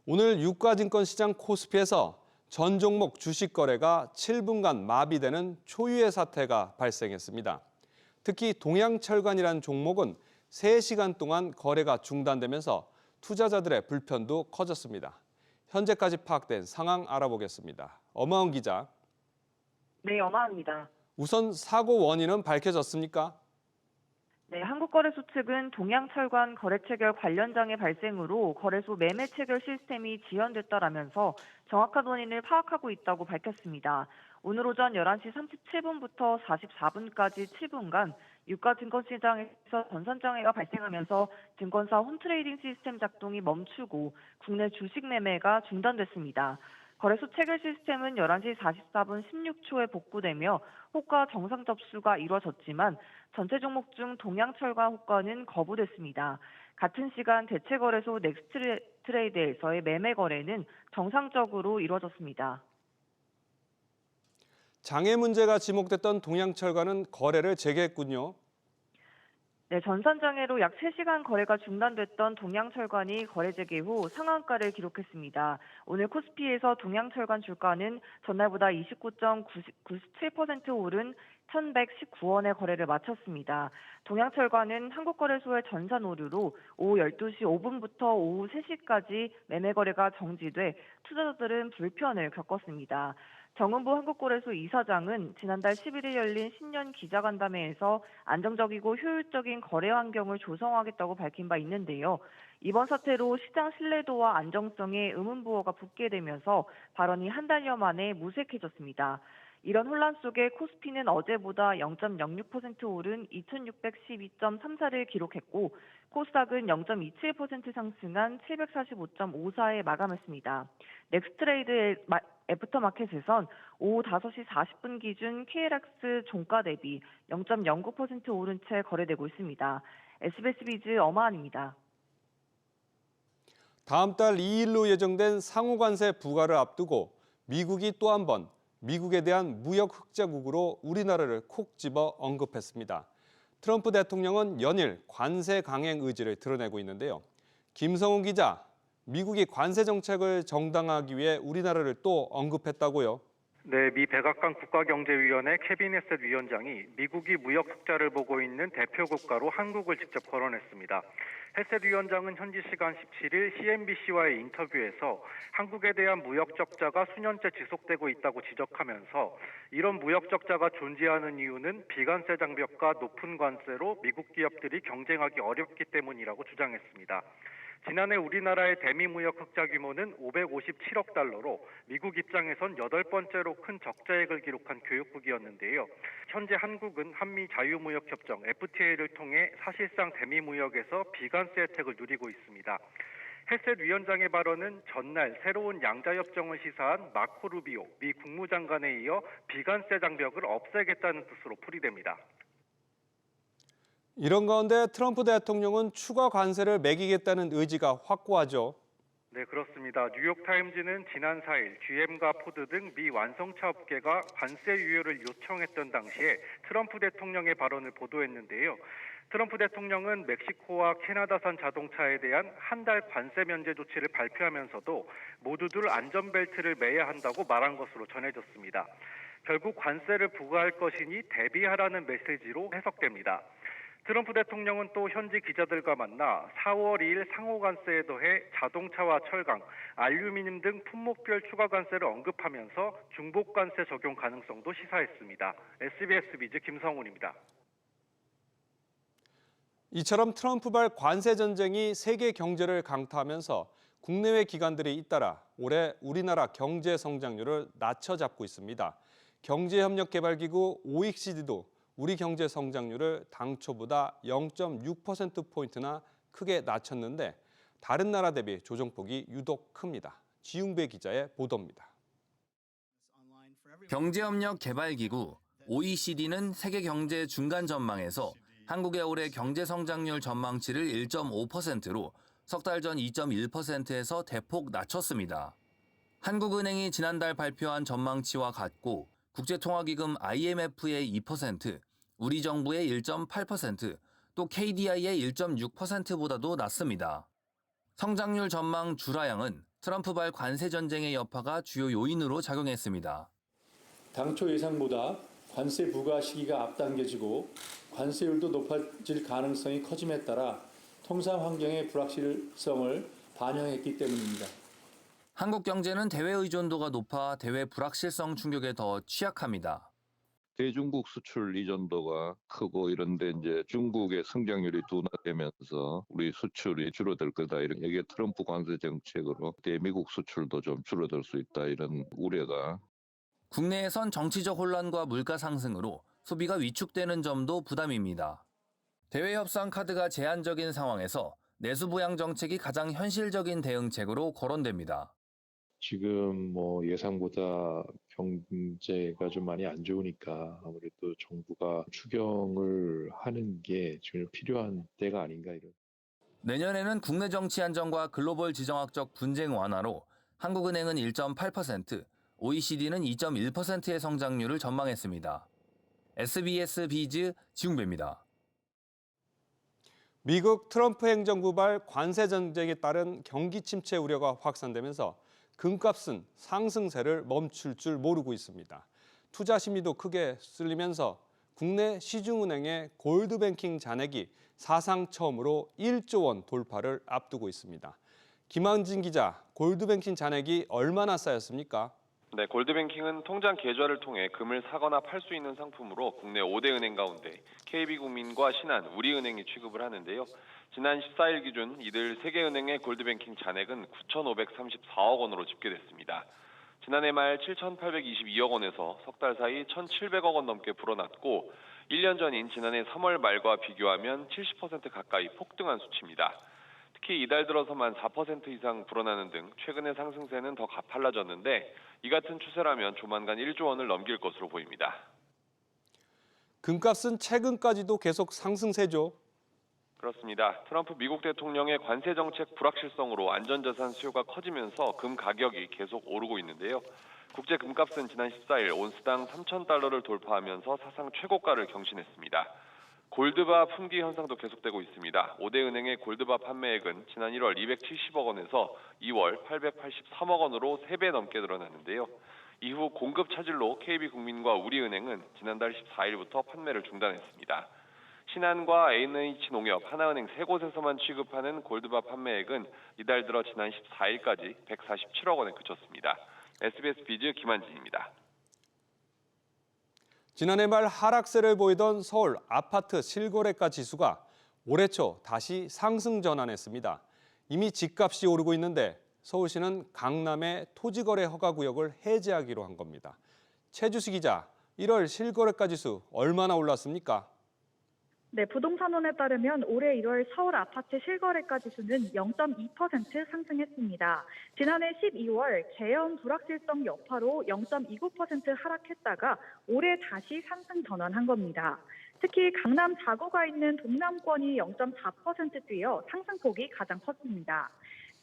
오늘 유가증권시장 코스피에서 전 종목 주식 거래가 7분간 마비되는 초유의 사태가 발생했습니다. 특히 동양철관이라는 종목은 3시간 동안 거래가 중단되면서 투자자들의 불편도 커졌습니다. 현재까지 파악된 상황 알아보겠습니다. 엄하은 기자. 네, 엄하입니다. 우선 사고 원인은 밝혀졌습니까? 네, 한국거래소 측은 동양철관 거래체결 관련 장애 발생으로 거래소 매매 체결 시스템이 지연됐다라면서 정확한 원인을 파악하고 있다고 밝혔습니다. 오늘 오전 11시 37분부터 44분까지 7분간 유가증권시장에서 전산장애가 발생하면서 증권사 홈트레이딩 시스템 작동이 멈추고 국내 주식 매매가 중단됐습니다. 거래소 체결 시스템은 11시 44분 16초에 복구되며 호가 정상 접수가 이루어졌지만 전체 종목 중 동양철과 호가는 거부됐습니다. 같은 시간 대체거래소 넥스트레이드에서의 매매 거래는 정상적으로 이루어졌습니다. 장애 문제가 지목됐던 동양철과는 거래를 재개했군요. 네, 전산장애로 약 3시간 거래가 중단됐던 동양철관이 거래 재개 후 상한가를 기록했습니다. 오늘 코스피에서 동양철관 주가는 전날보다 29.97% 오른 1,119원의 거래를 마쳤습니다. 동양철관은 한국거래소의 전산 오류로 오후 12시 5분부터 오후 3시까지 매매 거래가 정지돼 투자자들은 불편을 겪었습니다. 정은보 한국거래소 이사장은 지난달 11일 열린 신년 기자간담회에서 안정적이고 효율적인 거래 환경을 조성하겠다고 밝힌 바 있는데요. 이번 사태로 시장 신뢰도와 안정성에 의문부호가 붙게 되면서 발언이 한 달여 만에 무색해졌습니다. 이런 혼란 속에 코스피는 어제보다 0.06% 오른 2612.34를 기록했고 코스닥은 0.27% 상승한 745.54에 마감했습니다. 넥스트레이드 애프터마켓에선 오후 5시 40분 기준 KLX 종가 대비 0.09% 오른 채 거래되고 있습니다. SBS 비즈 엄하은입니다. 다음 달 2일로 예정된 상호관세 부과를 앞두고 미국이 또 한 번 미국에 대한 무역 흑자국으로 우리나라를 콕 집어 언급했습니다. 트럼프 대통령은 연일 관세 강행 의지를 드러내고 있는데요. 김성훈 기자, 미국이 관세 정책을 정당화하기 위해 우리나라를 또 언급했다고요? 네, 미 백악관 국가경제위원회 캐비넷 위원장이 미국이 무역 흑자를 보고 있는 대표 국가로 한국을 직접 거론했습니다. 헬셋 위원장은 현지 시간 17일 CNBC와의 인터뷰에서 한국에 대한 무역 적자가 수년째 지속되고 있다고 지적하면서 이런 무역 적자가 존재하는 이유는 비관세 장벽과 높은 관세로 미국 기업들이 경쟁하기 어렵기 때문이라고 주장했습니다. 지난해 우리나라의 대미 무역 흑자 규모는 557억 달러로 미국 입장에선 8번째로 큰 적자액을 기록한 교역국이었는데요. 현재 한국은 한미 자유무역협정 FTA를 통해 사실상 대미 무역에서 비관세 혜택을 누리고 있습니다. 헬셋 위원장의 발언은 전날 새로운 양자협정을 시사한 마코 루비오 미 국무장관에 이어 비관세 장벽을 없애겠다는 뜻으로 풀이됩니다. 이런 가운데 트럼프 대통령은 추가 관세를 매기겠다는 의지가 확고하죠. 네, 그렇습니다. 뉴욕타임즈는 지난 4일 GM과 포드 등 미 완성차 업계가 관세 유예를 요청했던 당시에 트럼프 대통령의 발언을 보도했는데요. 트럼프 대통령은 멕시코와 캐나다산 자동차에 대한 한 달 관세 면제 조치를 발표하면서도 모두들 안전벨트를 매야 한다고 말한 것으로 전해졌습니다. 결국 관세를 부과할 것이니 대비하라는 메시지로 해석됩니다. 트럼프 대통령은 또 현지 기자들과 만나 4월 2일 상호관세에 더해 자동차와 철강, 알루미늄 등 품목별 추가 관세를 언급하면서 중복관세 적용 가능성도 시사했습니다. SBS 비즈 김성훈입니다. 이처럼 트럼프발 관세 전쟁이 세계 경제를 강타하면서 국내외 기관들이 잇따라 올해 우리나라 경제 성장률을 낮춰잡고 있습니다. 경제협력개발기구 OECD도 우리 경제 성장률을 당초보다 0.6%포인트나 크게 낮췄는데 다른 나라 대비 조정폭이 유독 큽니다. 지웅배 기자의 보도입니다. 경제협력개발기구 OECD는 세계 경제 중간 전망에서 한국의 올해 경제 성장률 전망치를 1.5%로 석 달 전 2.1%에서 대폭 낮췄습니다. 한국은행이 지난달 발표한 전망치와 같고 국제통화기금 IMF의 2%, 우리 정부의 1.8%, 또 KDI의 1.6%보다도 낮습니다. 성장률 전망 주라양은 트럼프발 관세 전쟁의 여파가 주요 요인으로 작용했습니다. 당초 예상보다 관세 부과 시기가 앞당겨지고 관세율도 높아질 가능성이 커짐에 따라 통상 환경의 불확실성을 반영했기 때문입니다. 한국 경제는 대외 의존도가 높아 대외 불확실성 충격에 더 취약합니다. 대중국 수출 의존도가 크고 이런데 이제 중국의 성장률이 둔화되면서 우리 수출이 줄어들 거다. 이게 트럼프 관세 정책으로 대미국 수출도 좀 줄어들 수 있다. 이런 우려가. 국내에선 정치적 혼란과 물가 상승으로 소비가 위축되는 점도 부담입니다. 대외 협상 카드가 제한적인 상황에서 내수 부양 정책이 가장 현실적인 대응책으로 거론됩니다. 지금 예상보다 경제가 좀 많이 안 좋으니까 아무래도 정부가 추경을 하는 게 지금 필요한 때가 아닌가 이런. 내년에는 국내 정치 안정과 글로벌 지정학적 분쟁 완화로 한국은행은 1.8%, OECD는 2.1%의 성장률을 전망했습니다. SBS 비즈 지웅배입니다. 미국 트럼프 행정부발 관세 전쟁에 따른 경기 침체 우려가 확산되면서 금값은 상승세를 멈출 줄 모르고 있습니다. 투자 심리도 크게 쓸리면서 국내 시중은행의 골드뱅킹 잔액이 사상 처음으로 1조 원 돌파를 앞두고 있습니다. 김한진 기자, 골드뱅킹 잔액이 얼마나 쌓였습니까? 네, 골드뱅킹은 통장 계좌를 통해 금을 사거나 팔 수 있는 상품으로 국내 5대 은행 가운데 KB국민과 신한, 우리은행이 취급을 하는데요. 지난 14일 기준 이들 3개 은행의 골드뱅킹 잔액은 9,534억 원으로 집계됐습니다. 지난해 말 7,822억 원에서 석 달 사이 1,700억 원 넘게 불어났고 1년 전인 지난해 3월 말과 비교하면 70% 가까이 폭등한 수치입니다. 특히 이달 들어서만 4% 이상 불어나는 등 최근의 상승세는 더 가팔라졌는데 이 같은 추세라면 조만간 1조 원을 넘길 것으로 보입니다. 금값은 최근까지도 계속 상승세죠. 그렇습니다. 트럼프 미국 대통령의 관세 정책 불확실성으로 안전자산 수요가 커지면서 금 가격이 계속 오르고 있는데요. 국제 금값은 지난 14일 온스당 3,000달러를 돌파하면서 사상 최고가를 경신했습니다. 골드바 품귀 현상도 계속되고 있습니다. 5대 은행의 골드바 판매액은 지난 1월 270억 원에서 2월 883억 원으로 3배 넘게 늘어났는데요. 이후 공급 차질로 KB국민과 우리은행은 지난달 14일부터 판매를 중단했습니다. 신한과 NH농협, 하나은행 세 곳에서만 취급하는 골드바 판매액은 이달 들어 지난 14일까지 147억 원에 그쳤습니다. SBS 비즈 김한진입니다. 지난해 말 하락세를 보이던 서울 아파트 실거래가 지수가 올해 초 다시 상승 전환했습니다. 이미 집값이 오르고 있는데 서울시는 강남의 토지거래 허가구역을 해제하기로 한 겁니다. 최주수 기자, 1월 실거래가 지수 얼마나 올랐습니까? 네, 부동산원에 따르면 올해 1월 서울 아파트 실거래가 지수는 0.2% 상승했습니다. 지난해 12월 재현 불확실성 여파로 0.29% 하락했다가 올해 다시 상승 전환한 겁니다. 특히 강남 4구가 있는 동남권이 0.4% 뛰어 상승폭이 가장 컸습니다.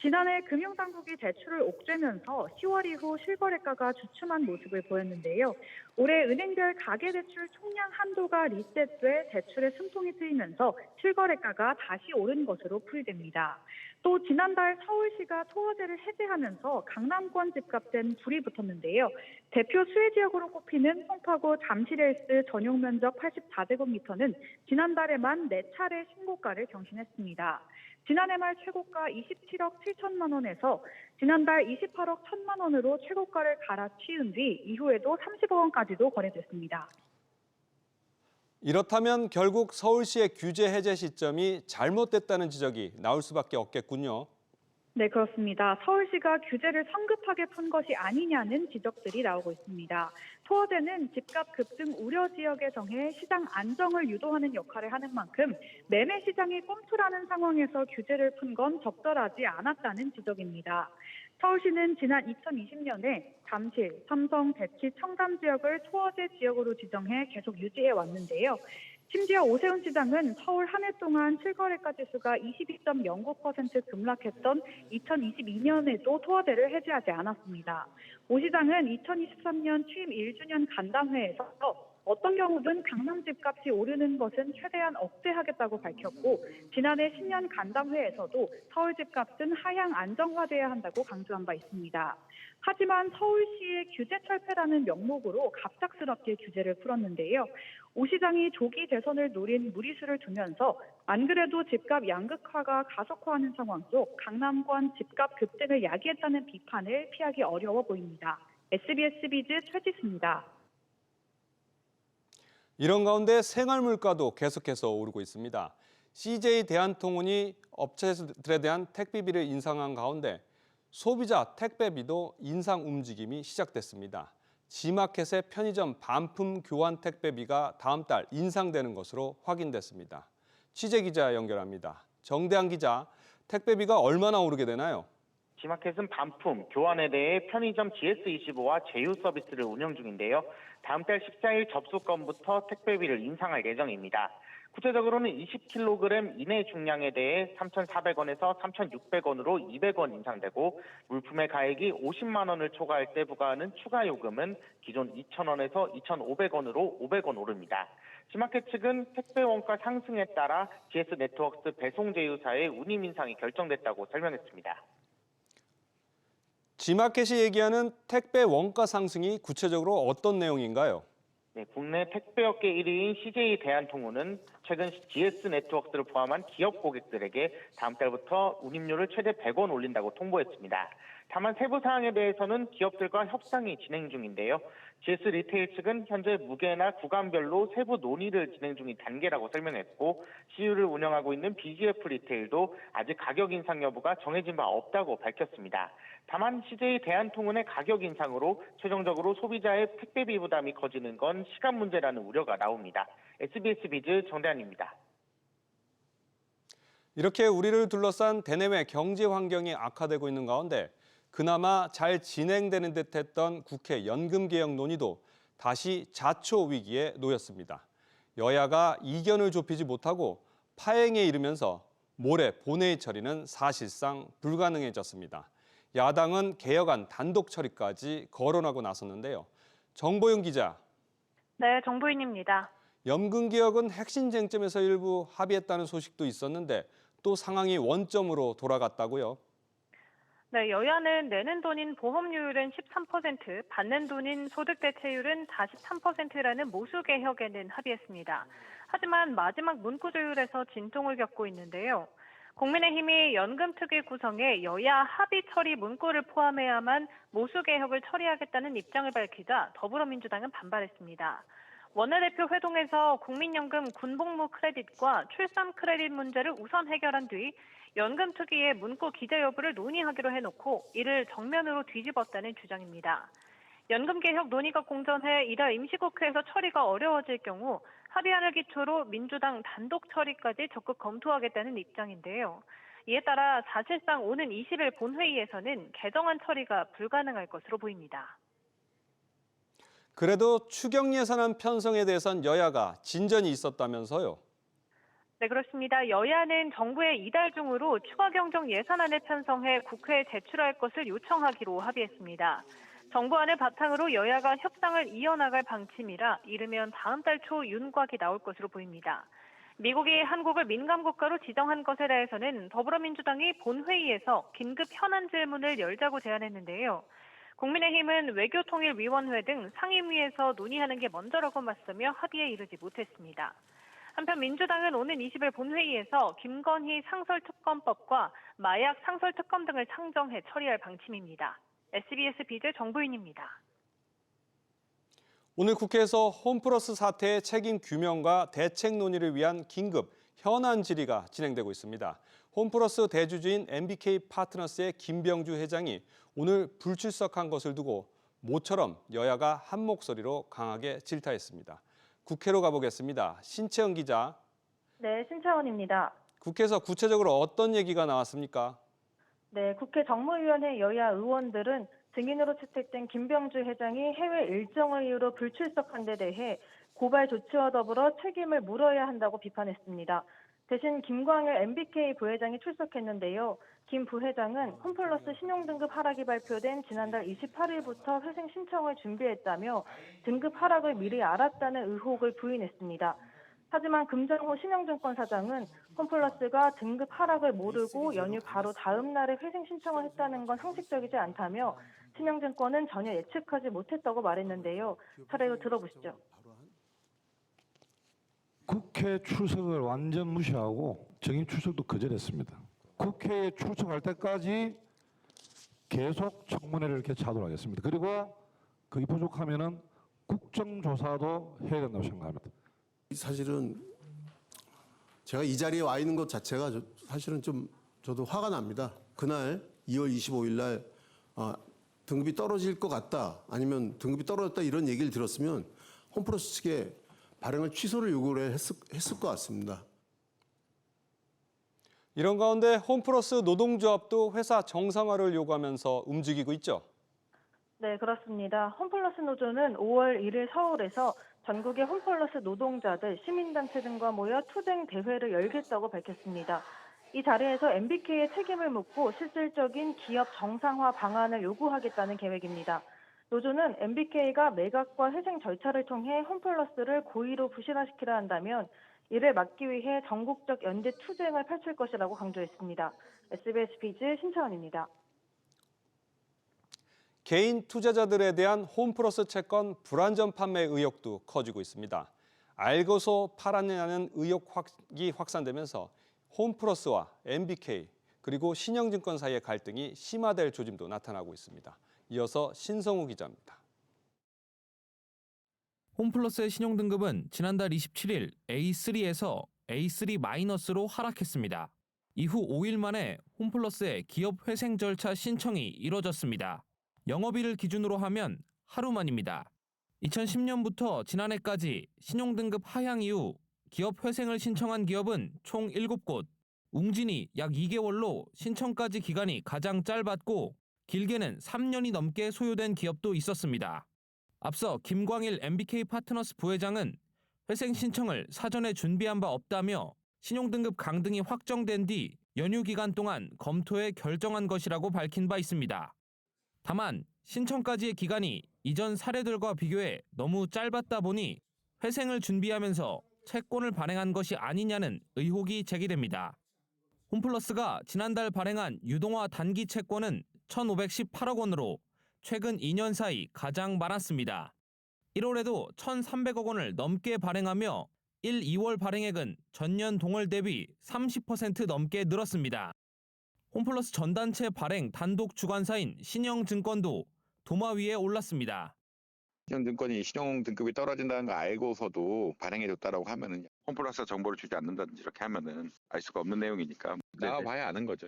지난해 금융당국이 대출을 옥죄면서 10월 이후 실거래가가 주춤한 모습을 보였는데요. 올해 은행별 가계대출 총량 한도가 리셋돼 대출의 숨통이 트이면서 실거래가가 다시 오른 것으로 풀이됩니다. 또 지난달 서울시가 토어제를 해제하면서 강남권 집값엔 불이 붙었는데요. 대표 수혜지역으로 꼽히는 송파구 잠실헬스 전용 면적 84제곱미터는 지난달에만 4차례 신고가를 경신했습니다. 지난해 말 최고가 27억 7천만 원에서 지난달 28억 1천만 원으로 최고가를 갈아치운 뒤 이후에도 30억 원까지도 거래됐습니다. 이렇다면 결국 서울시의 규제 해제 시점이 잘못됐다는 지적이 나올 수밖에 없겠군요. 네, 그렇습니다. 서울시가 규제를 성급하게 푼 것이 아니냐는 지적들이 나오고 있습니다. 토어제는 집값 급등 우려 지역에 정해 시장 안정을 유도하는 역할을 하는 만큼 매매 시장이 꼼수라는 상황에서 규제를 푼 건 적절하지 않았다는 지적입니다. 서울시는 지난 2020년에 잠실, 삼성, 대치, 청담 지역을 토어제 지역으로 지정해 계속 유지해 왔는데요. 심지어 오세훈 시장은 서울 한 해 동안 실거래가 지수가 22.09% 급락했던 2022년에도 토어제를 해제하지 않았습니다. 오 시장은 2023년 취임 1주년 간담회에서 어떤 경우는 강남 집값이 오르는 것은 최대한 억제하겠다고 밝혔고 지난해 신년 간담회에서도 서울 집값은 하향 안정화돼야 한다고 강조한 바 있습니다. 하지만 서울시의 규제 철폐라는 명목으로 갑작스럽게 규제를 풀었는데요. 오 시장이 조기 대선을 노린 무리수를 두면서 안 그래도 집값 양극화가 가속화하는 상황 속 강남권 집값 급등을 야기했다는 비판을 피하기 어려워 보입니다. SBS 비즈 최지수입니다. 이런 가운데 생활 물가도 계속해서 오르고 있습니다. CJ 대한통운이 업체들에 대한 택배비를 인상한 가운데 소비자 택배비도 인상 움직임이 시작됐습니다. G마켓의 편의점 반품 교환 택배비가 다음 달 인상되는 것으로 확인됐습니다. 취재 기자 연결합니다. 정대한 기자, 택배비가 얼마나 오르게 되나요? G마켓은 반품, 교환에 대해 편의점 GS25와 제휴 서비스를 운영 중인데요. 다음 달 14일 접수건부터 택배비를 인상할 예정입니다. 구체적으로는 20kg 이내 중량에 대해 3,400원에서 3,600원으로 200원 인상되고 물품의 가액이 50만 원을 초과할 때 부과하는 추가 요금은 기존 2,000원에서 2,500원으로 500원 오릅니다. G마켓 측은 택배 원가 상승에 따라 GS 네트워크스 배송 제휴사의 운임 인상이 결정됐다고 설명했습니다. G마켓이 얘기하는 택배 원가 상승이 구체적으로 어떤 내용인가요? 네, 국내 택배업계 1위인 CJ 대한통운은 최근 GS 네트워크스를 포함한 기업 고객들에게 다음 달부터 운임료를 최대 100원 올린다고 통보했습니다. 다만 세부 사항에 대해서는 기업들과 협상이 진행 중인데요. GS 리테일 측은 현재 무게나 구간별로 세부 논의를 진행 중인 단계라고 설명했고 CU를 운영하고 있는 BGF 리테일도 아직 가격 인상 여부가 정해진 바 없다고 밝혔습니다. 다만 CJ 대한통운의 가격 인상으로 최종적으로 소비자의 택배비 부담이 커지는 건 시간 문제라는 우려가 나옵니다. SBS 비즈 정대한입니다. 이렇게 우리를 둘러싼 대내외 경제 환경이 악화되고 있는 가운데 그나마 잘 진행되는 듯했던 국회 연금개혁 논의도 다시 자초 위기에 놓였습니다. 여야가 이견을 좁히지 못하고 파행에 이르면서 모레 본회의 처리는 사실상 불가능해졌습니다. 야당은 개혁안 단독 처리까지 거론하고 나섰는데요. 정보윤 기자. 네, 정보윤입니다. 연금개혁은 핵심 쟁점에서 일부 합의했다는 소식도 있었는데 또 상황이 원점으로 돌아갔다고요? 네, 여야는 내는 돈인 보험료율은 13%, 받는 돈인 소득대체율은 43%라는 모수 개혁에는 합의했습니다. 하지만 마지막 문구 조율에서 진통을 겪고 있는데요. 국민의힘이 연금특위 구성에 여야 합의 처리 문구를 포함해야만 모수 개혁을 처리하겠다는 입장을 밝히자 더불어민주당은 반발했습니다. 원내대표 회동에서 국민연금 군복무 크레딧과 출산 크레딧 문제를 우선 해결한 뒤 연금특위의 문구 기재 여부를 논의하기로 해놓고 이를 정면으로 뒤집었다는 주장입니다. 연금개혁 논의가 공전해 이달 임시국회에서 처리가 어려워질 경우 합의안을 기초로 민주당 단독 처리까지 적극 검토하겠다는 입장인데요. 이에 따라 사실상 오는 20일 본회의에서는 개정안 처리가 불가능할 것으로 보입니다. 그래도 추경 예산안 편성에 대해선 여야가 진전이 있었다면서요? 네, 그렇습니다. 여야는 정부에 이달 중으로 추가 경정 예산안을 편성해 국회에 제출할 것을 요청하기로 합의했습니다. 정부안을 바탕으로 여야가 협상을 이어나갈 방침이라 이르면 다음 달 초 윤곽이 나올 것으로 보입니다. 미국이 한국을 민감국가로 지정한 것에 대해서는 더불어민주당이 본회의에서 긴급 현안 질문을 열자고 제안했는데요. 국민의힘은 외교통일위원회 등 상임위에서 논의하는 게 먼저라고 맞서며 합의에 이르지 못했습니다. 한편 민주당은 오는 20일 본회의에서 김건희 상설특검법과 마약 상설특검 등을 상정해 처리할 방침입니다. SBS 비즈 정보윤입니다. 오늘 국회에서 홈플러스 사태의 책임 규명과 대책 논의를 위한 긴급 현안 질의가 진행되고 있습니다. 홈플러스 대주주인 MBK 파트너스의 김병주 회장이 오늘 불출석한 것을 두고 모처럼 여야가 한 목소리로 강하게 질타했습니다. 국회로 가보겠습니다. 신채원 기자. 네, 신채원입니다. 국회에서 구체적으로 어떤 얘기가 나왔습니까? 네, 국회 정무위원회 여야 의원들은 증인으로 채택된 김병주 회장이 해외 일정을 이유로 불출석한 데 대해 고발 조치와 더불어 책임을 물어야 한다고 비판했습니다. 대신 김광일 MBK 부회장이 출석했는데요. 김 부회장은 홈플러스 신용등급 하락이 발표된 지난달 28일부터 회생 신청을 준비했다며 등급 하락을 미리 알았다는 의혹을 부인했습니다. 하지만 금정호 신영증권 사장은 홈플러스가 등급 하락을 모르고 연휴 바로 다음 날에 회생 신청을 했다는 건 상식적이지 않다며 신영증권은 전혀 예측하지 못했다고 말했는데요. 차례로 들어보시죠. 국회 출석을 완전 무시하고 정임 출석도 거절했습니다. 국회에 출석할 때까지 계속 청문회를 이렇게 차도록 하겠습니다. 그리고 그게 부족하면은 국정조사도 해야 된다고 생각합니다. 사실은 제가 이 자리에 와 있는 것 자체가 사실은 좀 저도 화가 납니다. 그날 2월 25일 날 등급이 떨어질 것 같다, 아니면 등급이 떨어졌다 이런 얘기를 들었으면 홈플러스 측에 발행을 취소를 요구를 했을 것 같습니다. 이런 가운데 홈플러스 노동조합도 회사 정상화를 요구하면서 움직이고 있죠. 네, 그렇습니다. 홈플러스 노조는 5월 1일 서울에서 전국의 홈플러스 노동자들, 시민단체 등과 모여 투쟁 대회를 열겠다고 밝혔습니다. 이 자리에서 MBK의 책임을 묻고 실질적인 기업 정상화 방안을 요구하겠다는 계획입니다. 노조는 MBK가 매각과 회생 절차를 통해 홈플러스를 고의로 부실화시키려 한다면 이를 막기 위해 전국적 연대 투쟁을 펼칠 것이라고 강조했습니다. SBS 비즈 신차원입니다. 개인 투자자들에 대한 홈플러스 채권 불안전 판매 의혹도 커지고 있습니다. 알고서 팔았냐는 의혹이 확산되면서 홈플러스와 MBK 그리고 신영증권 사이의 갈등이 심화될 조짐도 나타나고 있습니다. 이어서 신성우 기자입니다. 홈플러스의 신용등급은 지난달 27일 A3에서 A3-로 하락했습니다. 이후 5일 만에 홈플러스의 기업 회생 절차 신청이 이뤄졌습니다. 영업일을 기준으로 하면 하루 만입니다. 2010년부터 지난해까지 신용등급 하향 이후 기업 회생을 신청한 기업은 총 7곳, 웅진이 약 2개월로 신청까지 기간이 가장 짧았고 길게는 3년이 넘게 소요된 기업도 있었습니다. 앞서 김광일 MBK 파트너스 부회장은 회생 신청을 사전에 준비한 바 없다며 신용등급 강등이 확정된 뒤 연휴 기간 동안 검토해 결정한 것이라고 밝힌 바 있습니다. 다만 신청까지의 기간이 이전 사례들과 비교해 너무 짧았다 보니 회생을 준비하면서 채권을 발행한 것이 아니냐는 의혹이 제기됩니다. 홈플러스가 지난달 발행한 유동화 단기 채권은 1,518억 원으로 최근 2년 사이 가장 많았습니다. 1월에도 1,300억 원을 넘게 발행하며 1, 2월 발행액은 전년 동월 대비 30% 넘게 늘었습니다. 홈플러스 전단체 발행 단독 주관사인 신영증권도 도마 위에 올랐습니다. 신영증권이 신용등급이 떨어진다는 거 알고서도 발행해줬다라고 하면은 홈플러스가 정보를 주지 않는다든지 이렇게 하면은 알 수가 없는 내용이니까 나와봐야 아는 거죠.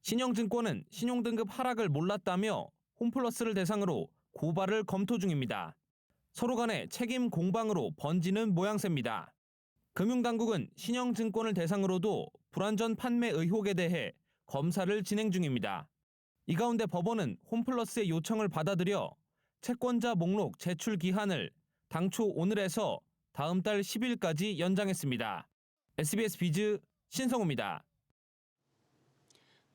신영증권은 신용등급 하락을 몰랐다며 홈플러스를 대상으로 고발을 검토 중입니다. 서로 간의 책임 공방으로 번지는 모양새입니다. 금융당국은 신영증권을 대상으로도 불완전 판매 의혹에 대해 검사를 진행 중입니다. 이 가운데 법원은 홈플러스의 요청을 받아들여 채권자 목록 제출 기한을 당초 오늘에서 다음 달 10일까지 연장했습니다. SBS 비즈 신성우입니다.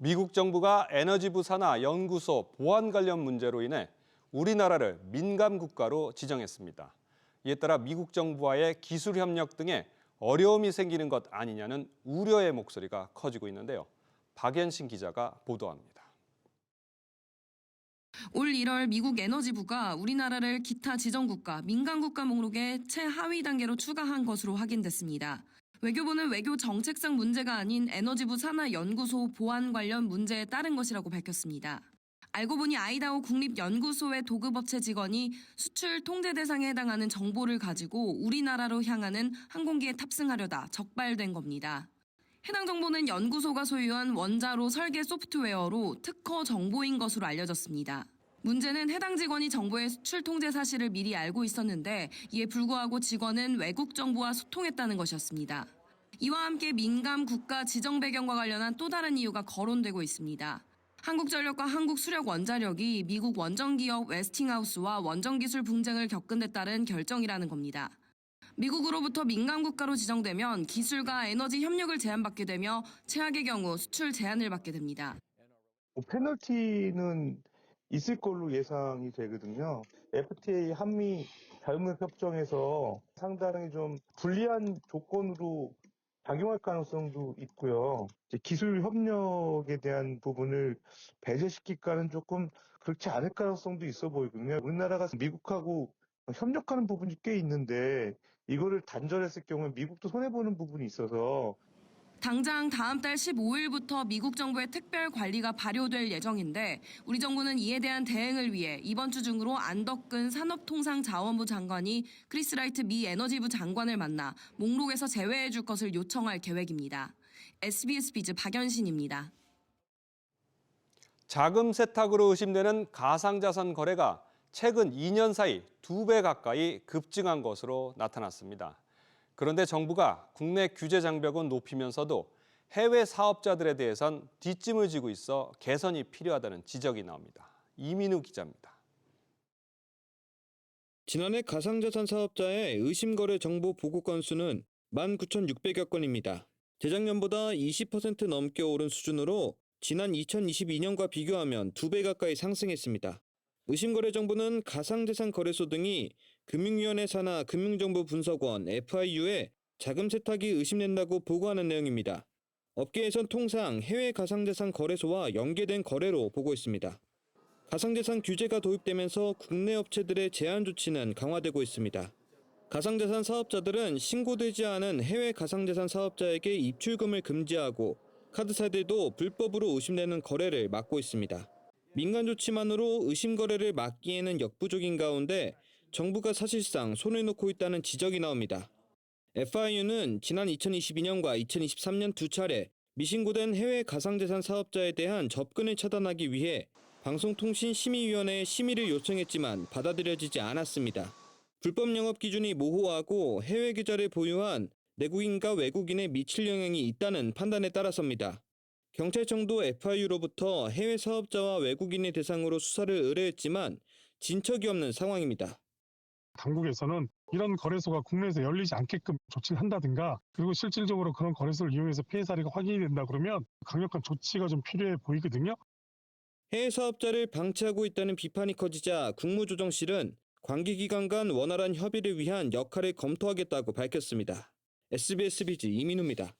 미국 정부가 에너지부 산하 연구소 보안 관련 문제로 인해 우리나라를 민감 국가로 지정했습니다. 이에 따라 미국 정부와의 기술 협력 등에 어려움이 생기는 것 아니냐는 우려의 목소리가 커지고 있는데요. 박연신 기자가 보도합니다. 올 1월 미국 에너지부가 우리나라를 기타 지정국가, 민간국가 목록의 최하위 단계로 추가한 것으로 확인됐습니다. 외교부는 외교 정책상 문제가 아닌 에너지부 산하 연구소 보안 관련 문제에 따른 것이라고 밝혔습니다. 알고 보니 아이다호 국립연구소의 도급업체 직원이 수출 통제 대상에 해당하는 정보를 가지고 우리나라로 향하는 항공기에 탑승하려다 적발된 겁니다. 해당 정보는 연구소가 소유한 원자로 설계 소프트웨어로 특허 정보인 것으로 알려졌습니다. 문제는 해당 직원이 정보의 수출 통제 사실을 미리 알고 있었는데 이에 불구하고 직원은 외국 정부와 소통했다는 것이었습니다. 이와 함께 민감 국가 지정 배경과 관련한 또 다른 이유가 거론되고 있습니다. 한국전력과 한국수력원자력이 미국 원전기업 웨스팅하우스와 원전기술 분쟁을 겪은 데 따른 결정이라는 겁니다. 미국으로부터 민간 국가로 지정되면 기술과 에너지 협력을 제한받게 되며 최악의 경우 수출 제한을 받게 됩니다. 페널티는 있을 걸로 예상이 되거든요. FTA 한미 자유무역협정에서 상당히 좀 불리한 조건으로 작용할 가능성도 있고요. 이제 기술 협력에 대한 부분을 배제시킬까는 조금 그렇지 않을 가능성도 있어 보이거든요. 우리나라가 미국하고 협력하는 부분이 꽤 있는데 이거를 단절했을 경우에 미국도 손해보는 부분이 있어서 당장 다음 달 15일부터 미국 정부의 특별 관리가 발효될 예정인데 우리 정부는 이에 대한 대응을 위해 이번 주 중으로 안덕근 산업통상자원부 장관이 크리스 라이트 미 에너지부 장관을 만나 목록에서 제외해 줄 것을 요청할 계획입니다. SBS 비즈 박연신입니다. 자금 세탁으로 의심되는 가상자산 거래가 최근 2년 사이 2배 가까이 급증한 것으로 나타났습니다. 그런데 정부가 국내 규제 장벽은 높이면서도 해외 사업자들에 대해선 뒷짐을 지고 있어 개선이 필요하다는 지적이 나옵니다. 이민우 기자입니다. 지난해 가상자산 사업자의 의심거래 정보 보고 건수는 19,600여 건입니다. 재작년보다 20% 넘게 오른 수준으로 지난 2022년과 비교하면 2배 가까이 상승했습니다. 의심거래 정보는 가상자산 거래소 등이 금융위원회 산하 금융정보분석원 FIU에 자금 세탁이 의심된다고 보고하는 내용입니다. 업계에선 통상 해외 가상자산 거래소와 연계된 거래로 보고 있습니다. 가상자산 규제가 도입되면서 국내 업체들의 제한 조치는 강화되고 있습니다. 가상자산 사업자들은 신고되지 않은 해외 가상자산 사업자에게 입출금을 금지하고 카드사들도 불법으로 의심되는 거래를 막고 있습니다. 민간 조치만으로 의심 거래를 막기에는 역부족인 가운데 정부가 사실상 손을 놓고 있다는 지적이 나옵니다. FIU는 지난 2022년과 2023년 두 차례 미신고된 해외 가상자산 사업자에 대한 접근을 차단하기 위해 방송통신심의위원회에 심의를 요청했지만 받아들여지지 않았습니다. 불법 영업 기준이 모호하고 해외 계좌를 보유한 내국인과 외국인에 미칠 영향이 있다는 판단에 따라서입니다. 경찰청도 FIU로부터 해외 사업자와 외국인을 대상으로 수사를 의뢰했지만 진척이 없는 상황입니다. 당국에서는 이런 거래소가 국내에서 열리지 않게끔 조치를 한다든가 그리고 실질적으로 그런 거래소를 이용해서 피해 사례가 확인이 된다 그러면 강력한 조치가 좀 필요해 보이거든요. 해외 사업자를 방치하고 있다는 비판이 커지자 국무조정실은 관계기관 간 원활한 협의를 위한 역할을 검토하겠다고 밝혔습니다. SBS 비즈 이민우입니다.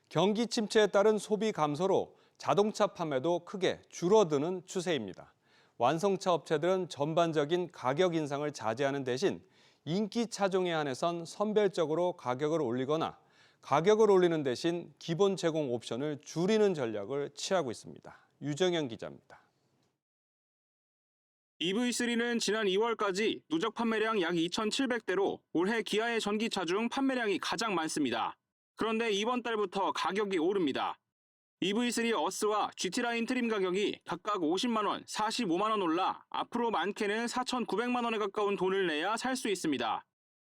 경기 침체에 따른 소비 감소로 자동차 판매도 크게 줄어드는 추세입니다. 완성차 업체들은 전반적인 가격 인상을 자제하는 대신 인기 차종에 한해선 선별적으로 가격을 올리거나 가격을 올리는 대신 기본 제공 옵션을 줄이는 전략을 취하고 있습니다. 유정현 기자입니다. EV3는 지난 2월까지 누적 판매량 약 2,700대로 올해 기아의 전기차 중 판매량이 가장 많습니다. 그런데 이번 달부터 가격이 오릅니다. EV3 어스와 GT라인 트림 가격이 각각 50만 원, 45만 원 올라 앞으로 많게는 4,900만 원에 가까운 돈을 내야 살 수 있습니다.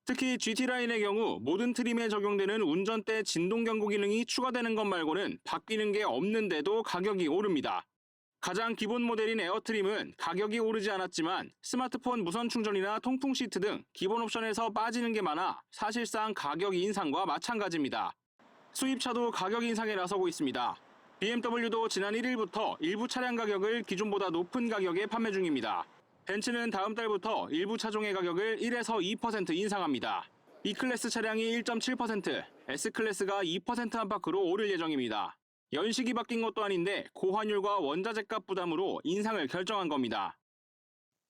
특히 GT라인의 경우 모든 트림에 적용되는 운전대 진동 경고 기능이 추가되는 것 말고는 바뀌는 게 없는데도 가격이 오릅니다. 가장 기본 모델인 에어트림은 가격이 오르지 않았지만 스마트폰 무선 충전이나 통풍 시트 등 기본 옵션에서 빠지는 게 많아 사실상 가격 인상과 마찬가지입니다. 수입차도 가격 인상에 나서고 있습니다. BMW도 지난 1일부터 일부 차량 가격을 기존보다 높은 가격에 판매 중입니다. 벤츠는 다음 달부터 일부 차종의 가격을 1에서 2% 인상합니다. E클래스 차량이 1.7%, S클래스가 2% 안팎으로 오를 예정입니다. 연식이 바뀐 것도 아닌데 고환율과 원자재값 부담으로 인상을 결정한 겁니다.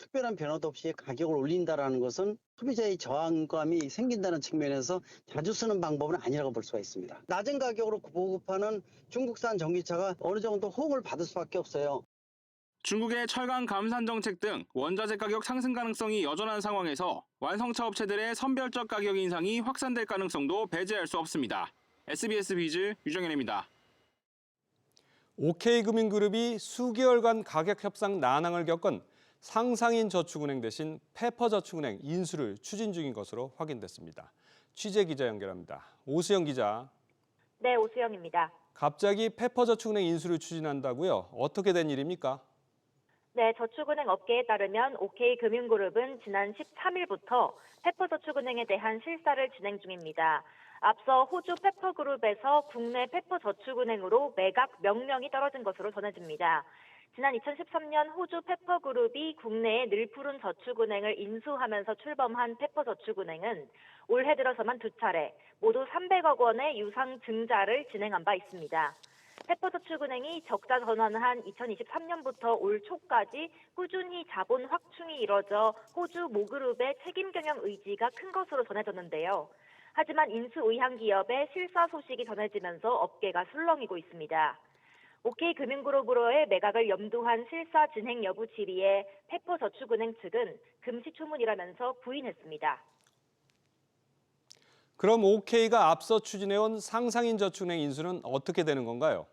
특별한 변화도 없이 가격을 올린다는 것은 소비자의 저항감이 생긴다는 측면에서 자주 쓰는 방법은 아니라고 볼 수가 있습니다. 낮은 가격으로 보급하는 중국산 전기차가 어느 정도 호응을 받을 수밖에 없어요. 중국의 철강 감산 정책 등 원자재 가격 상승 가능성이 여전한 상황에서 완성차 업체들의 선별적 가격 인상이 확산될 가능성도 배제할 수 없습니다. SBS 비즈 유정현입니다. OK금융그룹이 수개월간 가격 협상 난항을 겪은 상상인 저축은행 대신 페퍼저축은행 인수를 추진 중인 것으로 확인됐습니다. 취재 기자 연결합니다. 오수영 기자. 네, 오수영입니다. 갑자기 페퍼저축은행 인수를 추진한다고요? 어떻게 된 일입니까? 네, 저축은행 업계에 따르면 OK금융그룹은 지난 13일부터 페퍼저축은행에 대한 실사를 진행 중입니다. 앞서 호주 페퍼그룹에서 국내 페퍼저축은행으로 매각 명령이 떨어진 것으로 전해집니다. 지난 2013년 호주 페퍼그룹이 국내에 늘푸른 저축은행을 인수하면서 출범한 페퍼저축은행은 올해 들어서만 2차례 모두 300억 원의 유상 증자를 진행한 바 있습니다. 페퍼저축은행이 적자 전환한 2023년부터 올 초까지 꾸준히 자본 확충이 이뤄져 호주 모그룹의 책임 경영 의지가 큰 것으로 전해졌는데요. 하지만 인수 의향 기업의 실사 소식이 전해지면서 업계가 술렁이고 있습니다. OK금융그룹으로의 매각을 염두한 실사 진행 여부 질의에 페퍼저축은행 측은 금시초문이라면서 부인했습니다. 그럼 OK가 앞서 추진해온 상상인 저축은행 인수는 어떻게 되는 건가요?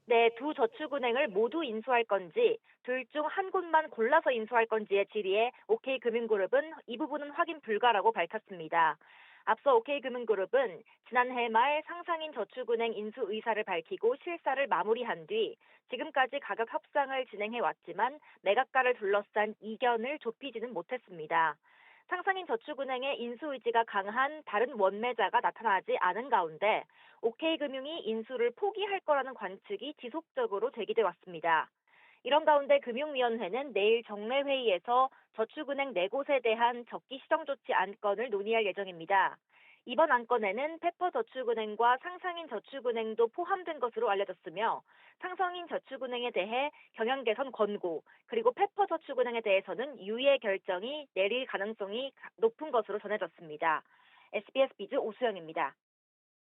네, 두 저축은행을 모두 인수할 건지 둘 중 한 곳만 골라서 인수할 건지의 질의에 OK금융그룹은 이 부분은 확인 불가라고 밝혔습니다. 앞서 OK금융그룹은 지난해 말 상상인 저축은행 인수 의사를 밝히고 실사를 마무리한 뒤 지금까지 가격 협상을 진행해왔지만 매각가를 둘러싼 이견을 좁히지는 못했습니다. 상상인 저축은행의 인수 의지가 강한 다른 원매자가 나타나지 않은 가운데 OK금융이 인수를 포기할 거라는 관측이 지속적으로 제기돼 왔습니다. 이런 가운데 금융위원회는 내일 정례회의에서 저축은행 4곳에 대한 적기 시정조치 안건을 논의할 예정입니다. 이번 안건에는 페퍼저축은행과 상상인 저축은행도 포함된 것으로 알려졌으며 상상인 저축은행에 대해 경영 개선 권고 그리고 페퍼저축은행에 대해서는 유예 결정이 내릴 가능성이 높은 것으로 전해졌습니다. SBS 비즈 오수영입니다.